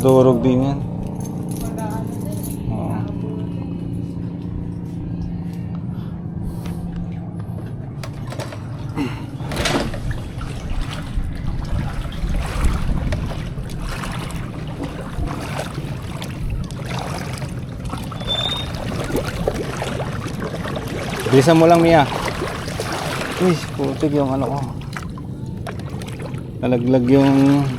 Madudurog din yan. Oo. Bilisan mo lang, Mia. Uy, putik yung ano ko. Nalaglag yung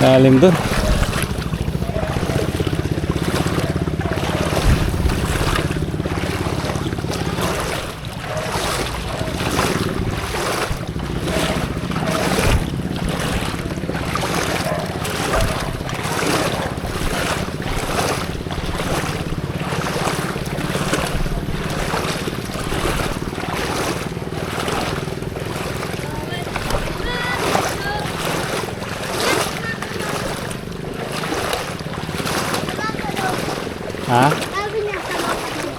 lalim dun. Ha? Sabi niya, tama ka din.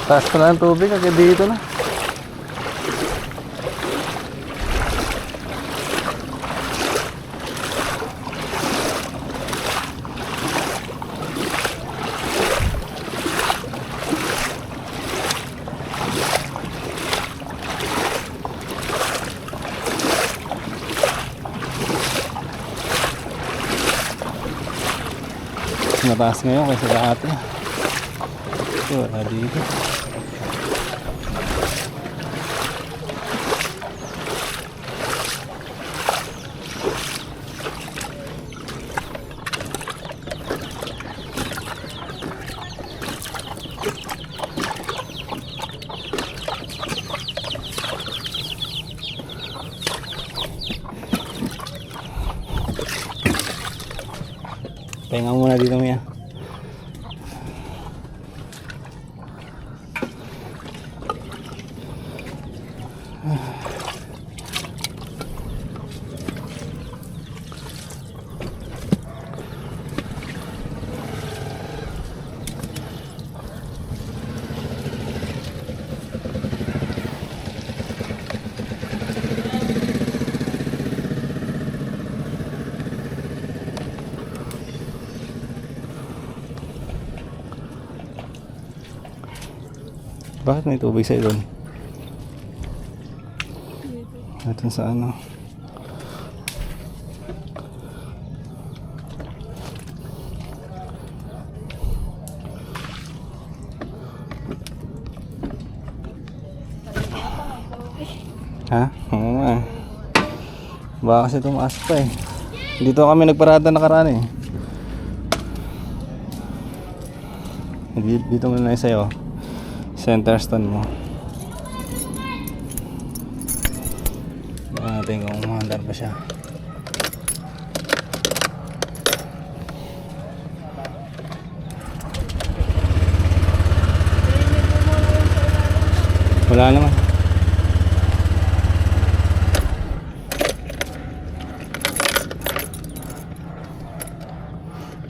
Taas pa na ang tubig, agad dito na. Mataas ngayon kaysa dati. Wala dito. Pahinga muna dito, Mia. Bakit may tubig sa doon? Ito sa ano? Ha? Oo nga. Baka kasi tumaas pa eh. Dito kami nagparada nakaraan eh. Dito muna na sa'yo. Center stand mo. Tignan natin kung mahandar pa siya. Wala naman.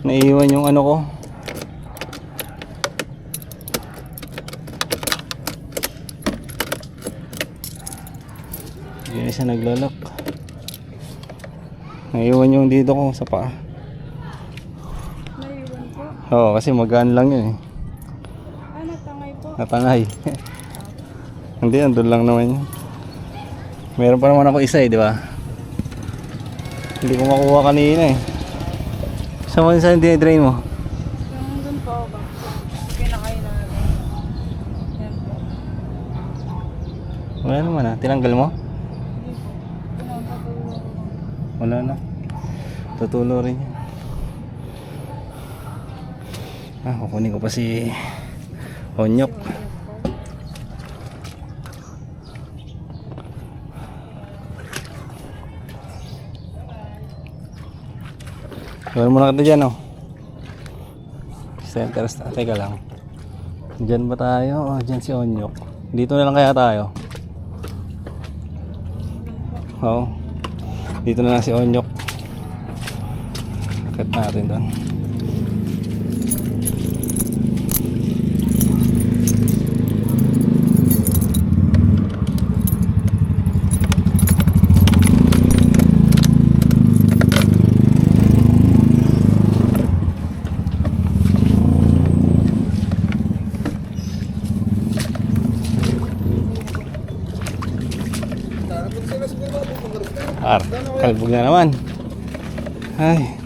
Naiiwan yung ano ko. Hindi na siya naglalak. Naiiwan yung dito ko sa paa. Naiwan po. Oo, kasi magaan lang yun eh. Ah, natangay po. Natangay. Hindi, andun lang naman yun. Meron pa naman ako isa eh, di ba? Hindi ko makuha kanina eh. Saan dinidrain mo? Yung dun po ba? Pinakain natin. Yan po. Wala naman ah. Tinanggal mo? Hindi po. Pinapatulog ko. Wala na. Tutulo rin yan. Kukunin ko pa si Onyok. Gawin muna kita dyan, oh. Center, teka lang. Dyan ba tayo? Oh, dyan si Onyok. Dito na lang kaya tayo. Oo. Dito na lang si Onyok. Cut natin doon. Kalbog na naman. Ay.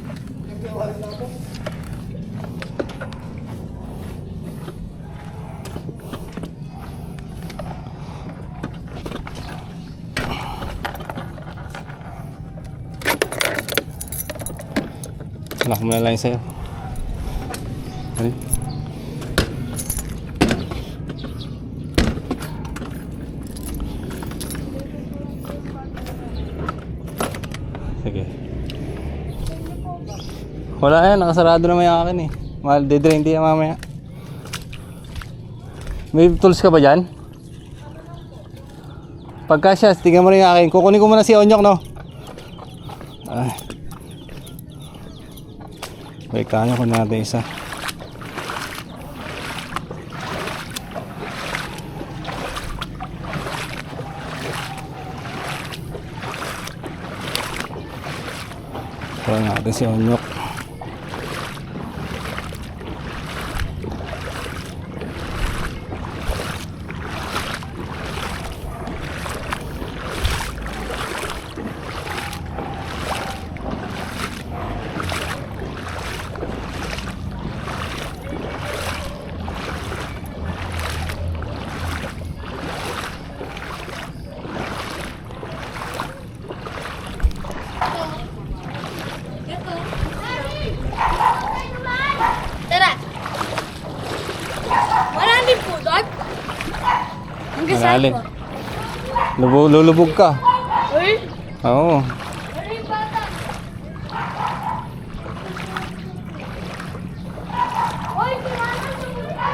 Salak mo na lang sa'yo. Ay. Sige. Wala yan, nakasarado naman yung akin eh. Mahal, dedrain din yan mamaya. May tools ka ba dyan? Pagka siya, tingnan mo rin yung akin. Kukunin ko muna si Onyok, no? Ay. Wait, kanya ko natin isa. Kuha natin si Onyok. Tara! Marami po doon. Hanggang saan Malalim. po? Lulubog ka. Uy! Oo. Ano yung bata? Uy! Kumanan! Sumuli ka!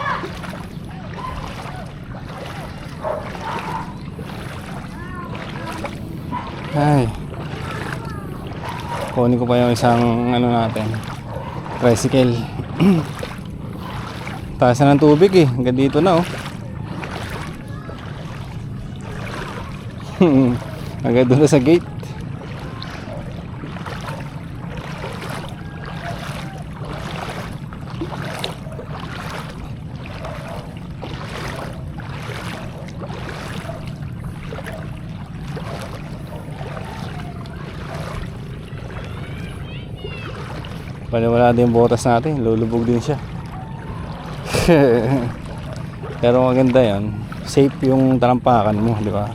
Ay. Kunin ko pa yung isang ano natin. Tricycle. Taas na ng tubig eh. Hanggang dito na oh. Hanggang doon na sa gate. Wala din yung botas natin, lulubog din siya. Pero maganda yan, safe yung talampakan mo, di ba?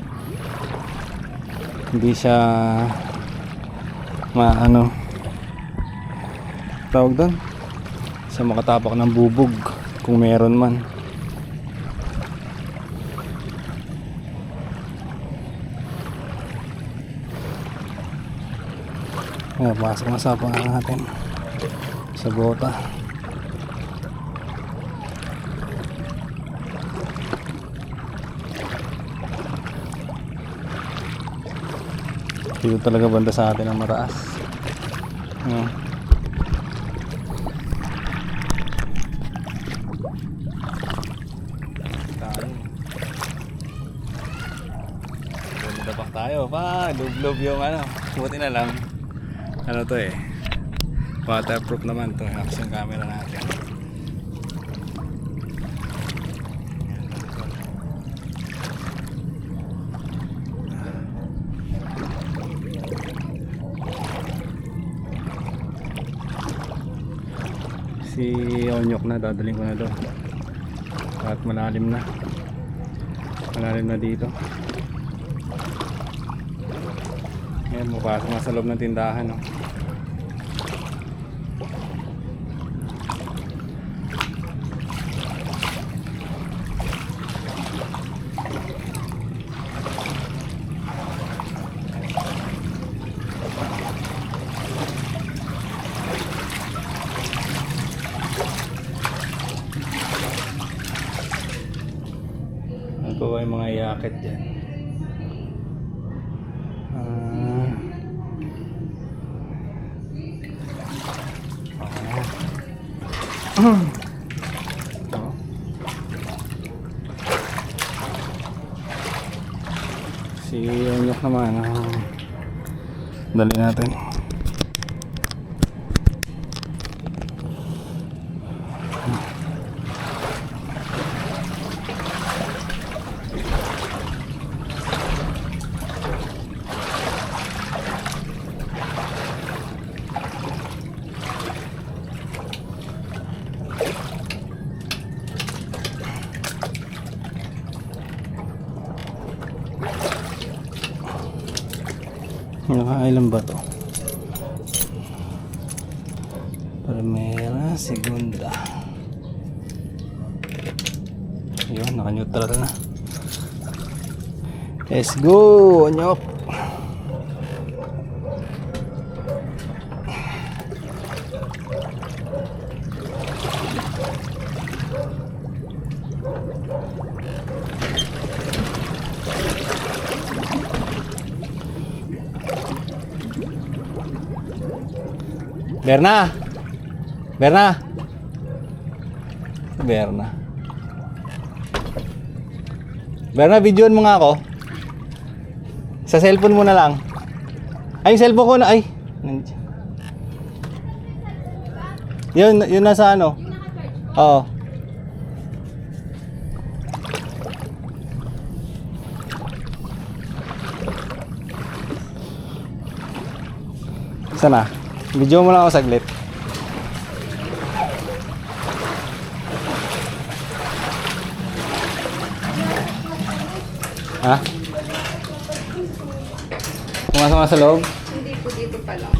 Hindi siya maano tawag doon, siya makatapak ng bubog kung meron man. Ayan, pasok na sa pang natin sa bota. Dito talaga banda sa atin ang mataas. Ayan. Dapak tayo pa, lublob yung ano. Buti na lang. Ano to eh. Waterproof naman to. Action camera natin. Si Onyok na, dadaling ko na doon. At malalim na. Malalim na dito. Ayan, mapasok na sa loob ng tindahan, no? Ano ba yung mga iakit dyan? Si Onyok naman, dali natin. Nakailan ba to? Primera, segunda. Yun, naka-neutral na. Let's go, Onyok. Berna! Berna! Berna. Berna, videoan mo nga ako. Sa cellphone mo na lang. Ay, yung cellphone ko na. Ay! Yun nasa ano? Oo. Sana? Video mo lang ako saglit. Ha? Pumasok nga sa loob? Hindi po dito pa lang.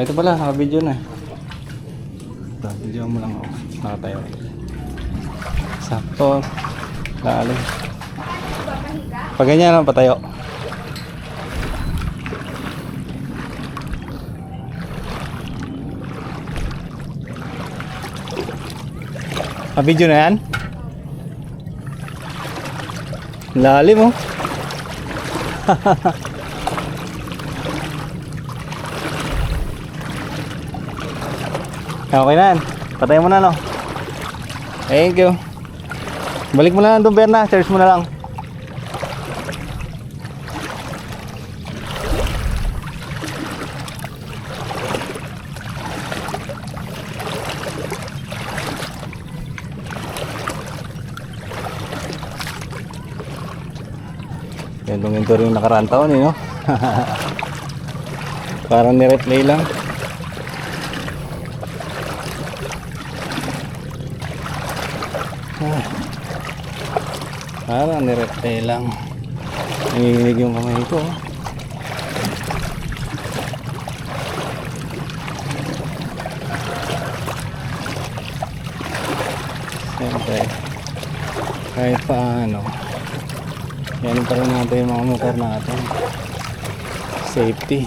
Ito pala, naka-video na. Ito, video mo lang ako. Nakatayo. Sakto. Lalim. Pag ganyan lang, patayo. Video na yan? Lalim oh. Okay na yan. Patay mo na no. Thank you. Balik mo na lang doon, Berna. Charge mo na lang. Yan yung ito rin nakaraan taon eh, no? Parang ni-replay lang. Parang ni-replay lang. Nanginginig yung kamay ko. Siyempre, kahit paano, yan pa rin natin yung mga motor natin. Safety.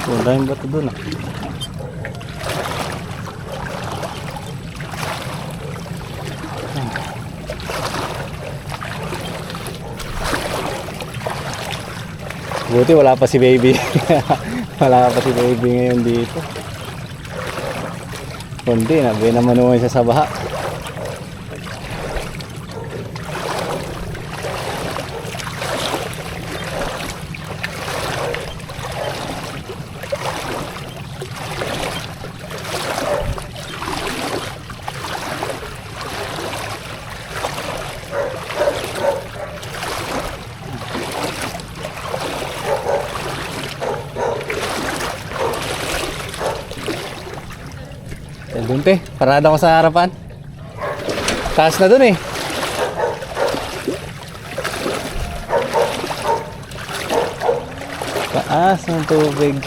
Wala yung bato dun ah. Buti wala pa si baby. Wala pa si baby ngayon dito. Kundi na, binamanuhan siya sa baha. Doon te, parada ko sa harapan. Taas na doon eh. Taas ng tubig.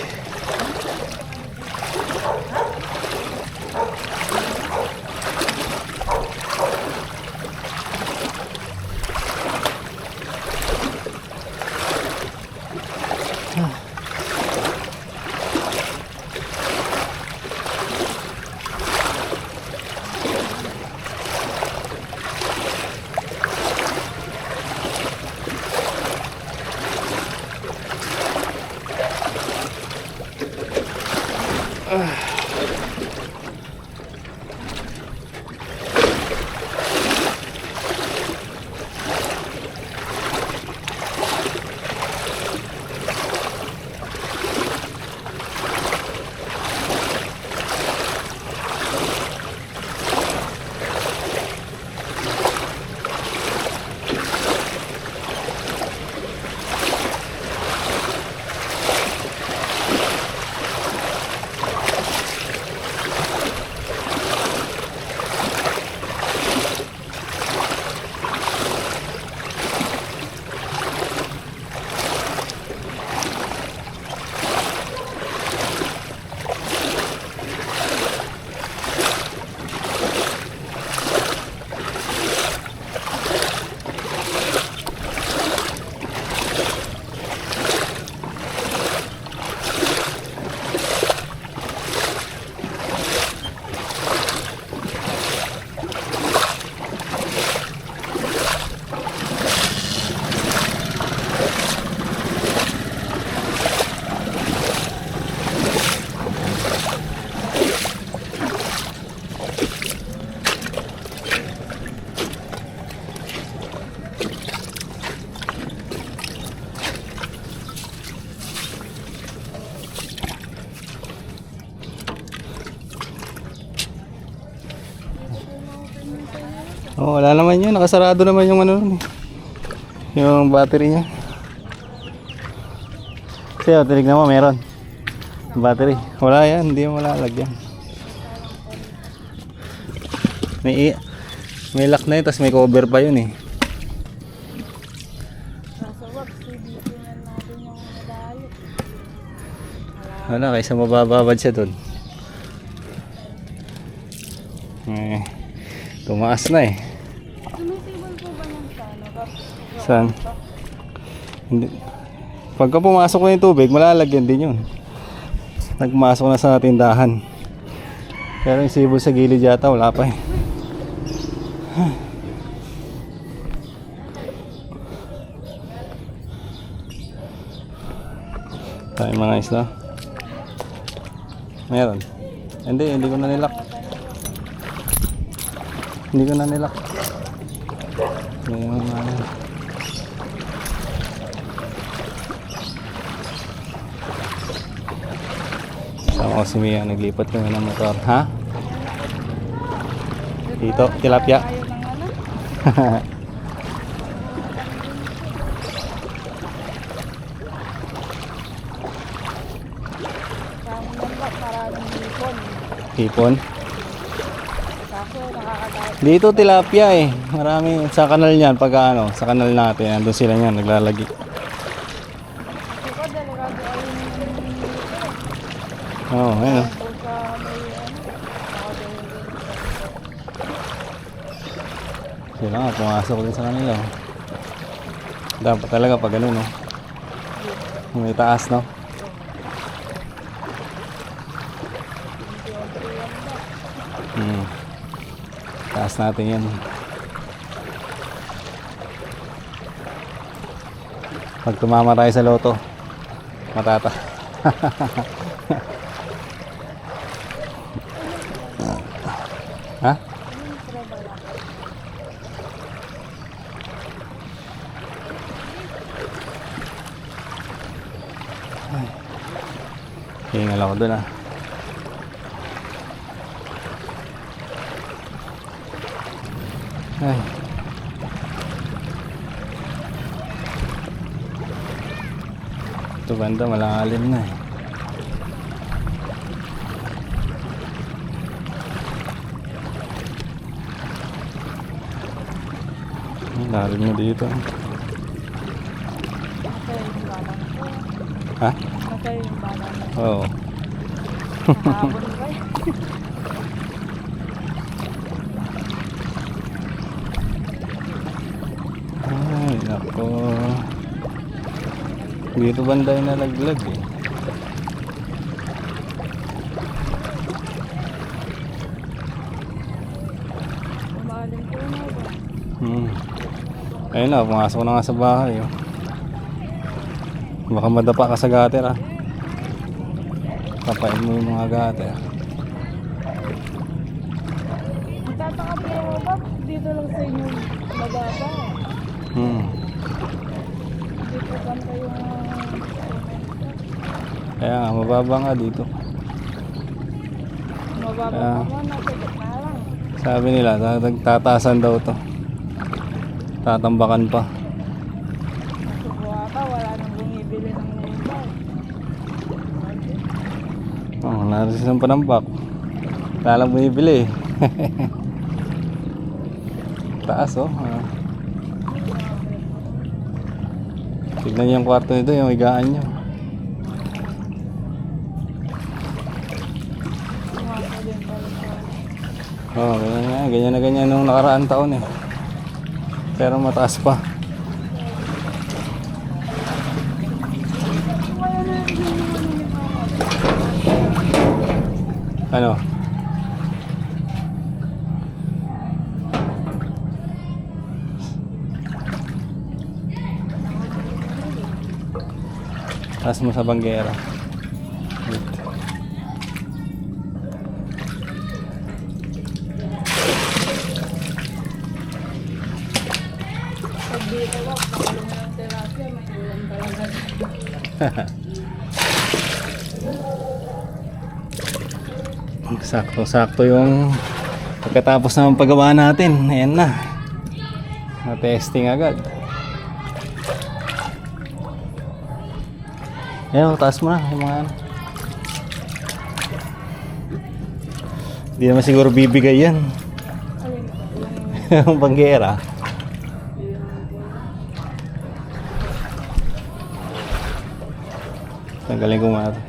Oh, wala naman yun. Nakasarado naman yung ano nun eh. Yung battery niya. Kasi oh, tinignan mo, meron. Battery. Wala yan. Hindi mo malalagyan. May lock na yun. Tapos may cover pa yun eh. Nasa wax, bibigyan natin yung medalyo. Wala, kaysa mabababad siya dun. Tumaas na eh. Sumisibol po ba ng sana? Saan? Hindi. Pagka pumasok na yung tubig, malalagyan din yun. Nagmasok na sa tindahan. Pero yung sibol sa gilid yata, wala pa eh. Tayo mga isla. Meron. Hindi ko na nilak. Hindi ko na nilak. Ngayon sama ko si Mia, naglipat kami ng motor. Ha? Dito, tilapia. Ayaw ng ano? Kamo ng bak, maraming hipon. Hipon. Kaso nakakadahit. Dito tilapia eh. Marami sa kanal niyan pag ano, sa kanal natin, andun sila niyan naglalagi. Kasi ko, delikado ayun yung hipon. Oh, ayun. Doon sa may nakadahit. Sila nga, pumasok din sa kanila. Oh. Dapat talaga pag ano, no? May taas, no? Taas natin yan. Pag tumama tayo sa loto, Matata. Ha? Hingal ako dun ah. Ay. Ito banda malalim na eh. Lalim na dito. Matay yung balang ko. Ha? Matay yung balang ko. Oo. Nakabon ba eh? Ay, nako. Dito banda yung nalaglag eh. Umalim ko na ba? Ayun na, pumasok na nga sa bahay. Oh. Baka madapa ka sa gutter ah. Tapain mo yung mga gutter. Magtataka po ako ba? Dito lang sa inyo mababa. Dito banda yung Kaya nga, mababa nga dito. mababa Ah. pa mo. Nasa gitna lang. Sabi nila, tatasan daw to. Tatambakan pa. Nasubuha ka, wala nang bumibili ng naimbay. Oh, narisis ang panambak. Lalang bumibili eh. Taas oh. Tignan niyo yung kwarto nito, yung higaan niyo. Umasa din pala sa... Oh, ganyan nga. Ganyan na ganyan nung nakaraang taon eh. Pero mataas pa. Ano? Taas mo sa banggera. Wait. Pag dito ba, nakulong na ng terasya, may ulan talaga. Sakto-sakto yung pagkatapos ng paggawa natin. Ayan na. Na-testing agad. Ayan, taas mo na yung mga ano. Hindi naman siguro bibigay yan. Alin ba? Yung banggera. Tanggalin ko muna ito.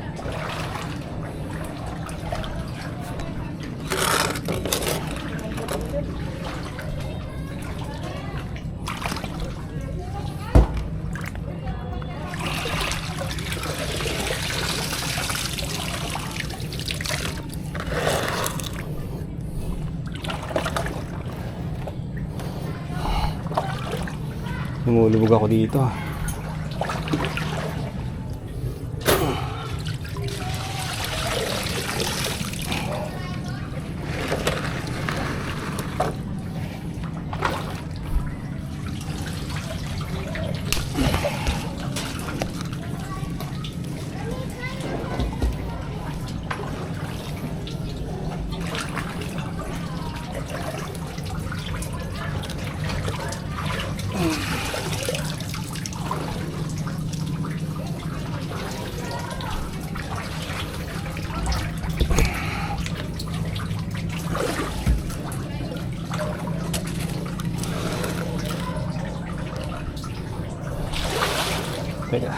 Lumulubog ako dito. Teka.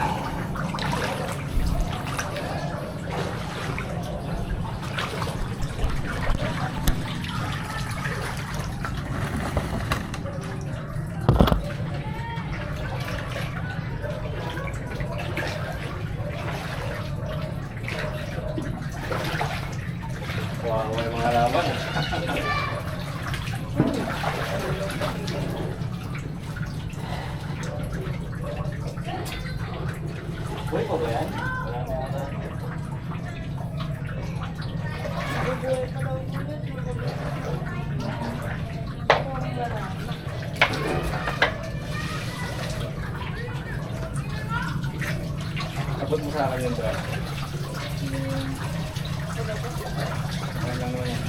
Wow, may mga laban. Buhay pa ba yan? sa akin yung brand. Ayan lang naman yan.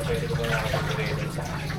Pwede ko ba nakapag-ready sa akin?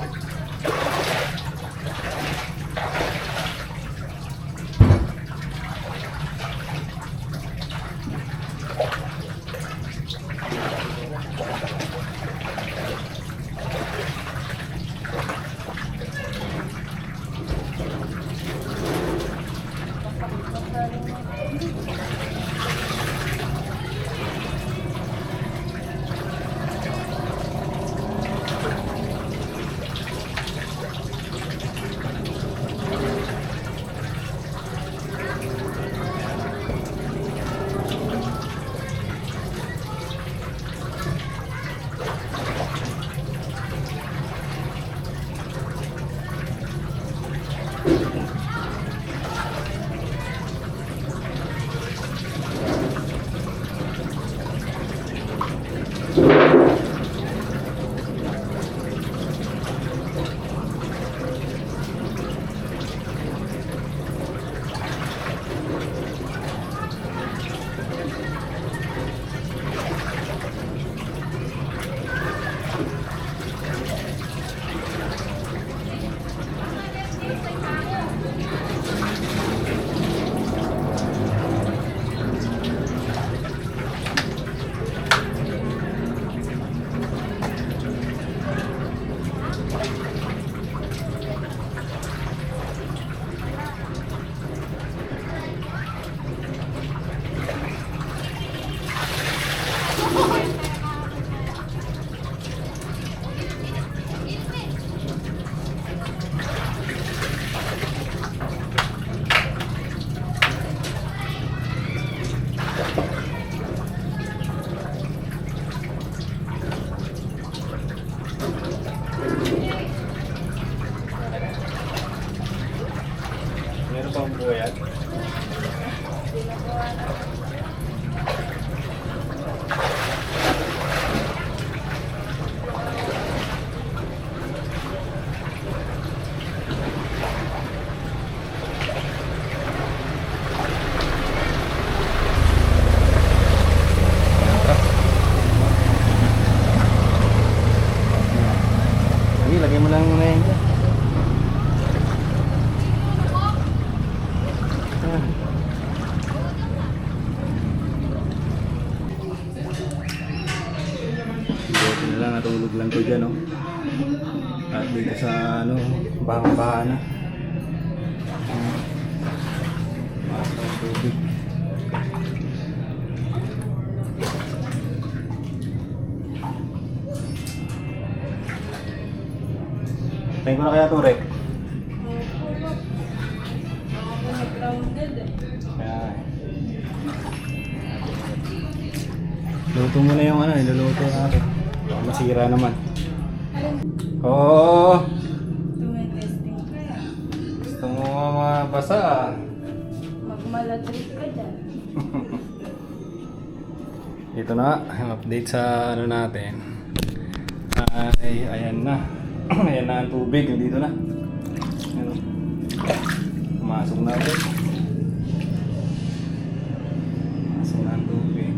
Meron pang buhay. Lagay mo lang muna yan dyan. Buti na lang, natulog lang ko dyan, no? At dito sa, ano, bahang-baha na. Maas ng tubig. Tayo ko na kaya ito, Rek. Kaya, luto mo na yung ano, iluluto natin. Baka masira naman. Oo! Tumitesting ka yan. Gusto mo mabasa ah. Magmalatrip ka dyan. Ito na, update sa ano natin. Ay, ayan na. Ayan na ang tubig, dito na. Ayan. Pumasok na ulit. Pumasok na ang tubig.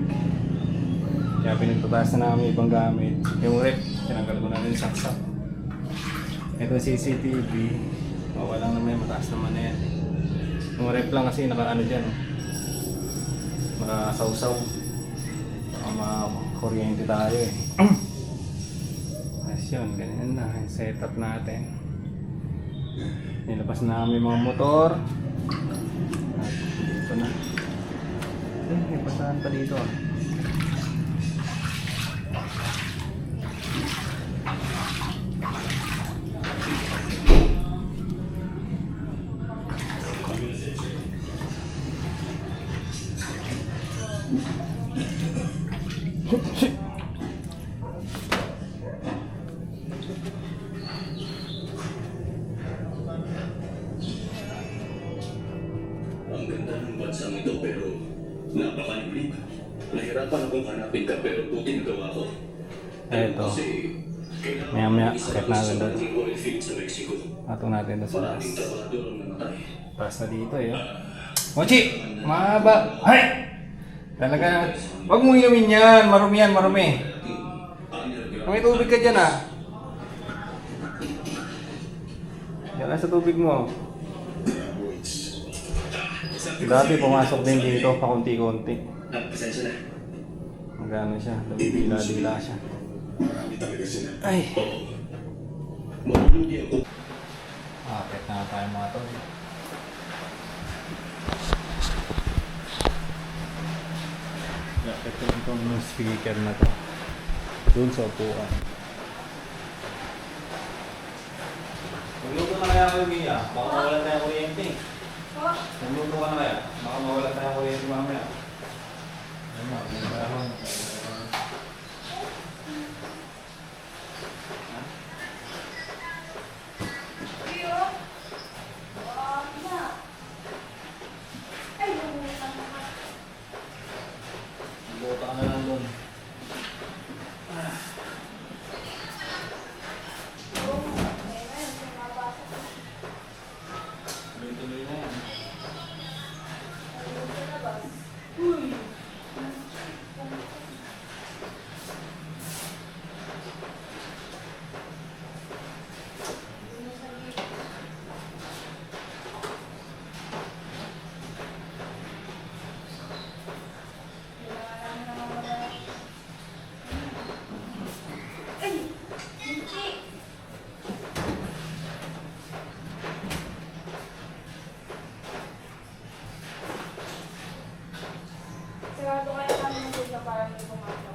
Kaya pinagtataas na namin ibang gamit. Yung rep, tinanggal ko na rin saksak. Ito CCTV. Bawal lang naman, mataas naman na yan. Yung rep lang kasi naka-ano dyan. Naka-saw-saw. Baka makakuryente tayo eh. Yun, ganyan na yung setup natin. Nilabas na kami mga motor. At dito na. May basahan pa dito ah. Ang ganda ng bansang ito pero napakaliblib. Nahirapan akong hanapin ka pero buti nagawa ko. Eto. Kasi Maya-maya, kahit natin doon. Ating oil field sa Mexico. Atong natin doon sa taas. Ating trabahador ang namatay. Taas na dito eh. Mochi! Mahaba! Hay! Talaga, wag mong inumin yan. Marumi yan, marumi. May tubig ka dyan ah. Yan lang sa tubig mo. Dati pumasok din dito, pakunti-kunti. Pasensya na. Magano siya, lumipila-dila siya. Marami talaga sila. Ay! Mahulugi ako. Akit na tayo mga tol. Akit ko itong speaker na to. Doon sa upuan. Magluto na kaya ako yung Mia. Baka mawala tayo kuryente. Magluto ka na kaya. Baka mawala tayo kuryente mamaya. Ayun na, magluto. Buta ka na lang doon. Tuloy-tuloy na yan. Sigurado kaya kami dito para may pumasok.